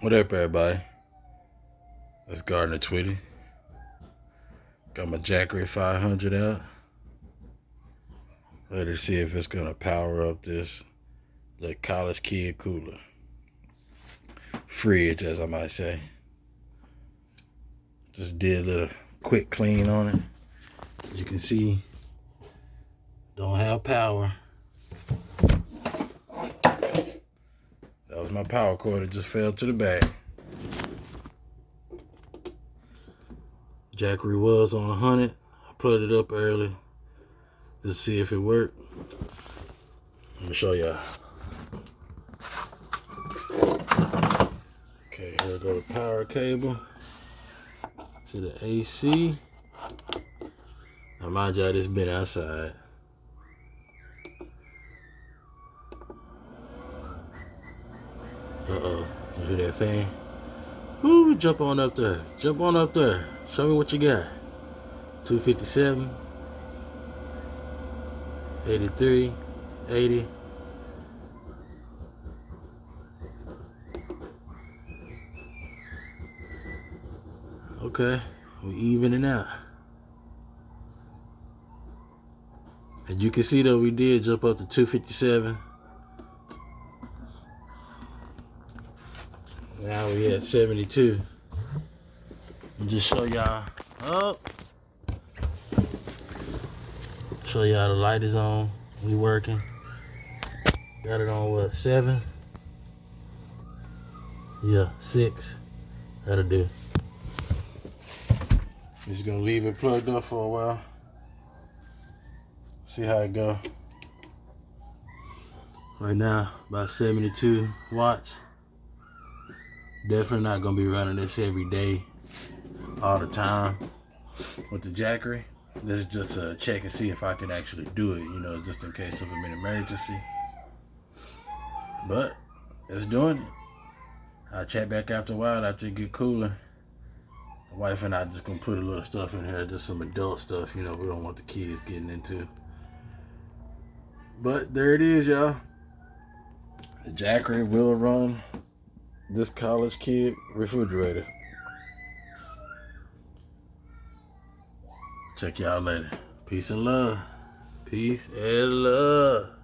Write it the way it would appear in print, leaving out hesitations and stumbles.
What up, everybody? That's Gardner Tweety. Got my Jackery 500 out. Ready to see if it's gonna power up this little college kid cooler. Fridge, as I might say. Just did a little quick clean on it. As you can see, don't have power. That was my power cord. It just fell to the back. Jackery was on 100. I plugged it up early to see if it worked. Let me show y'all. Okay, here go the power cable to the AC. Now mind y'all, this been outside. Uh-oh, you hear that fan? Woo, jump on up there. Jump on up there. Show me what you got. 257, 83, 80. Okay, we evening out. As you can see though, we did jump up to 257. Now we at 72. And just show y'all up. Show y'all the light is on. We working. Got it on what, 7? Yeah, 6. That'll do. Just gonna leave it plugged up for a while. See how it go. Right now, about 72 watts. Definitely not gonna be running this every day, all the time with the Jackery. This is just to check and see if I can actually do it, just in case of an emergency. But it's doing it. I'll chat back after a while after it get cooler. My wife and I just gonna put a little stuff in here, just some adult stuff, we don't want the kids getting into. But there it is, y'all. The Jackery will run this college kid refrigerator. Check y'all later. Peace and love. Peace and love.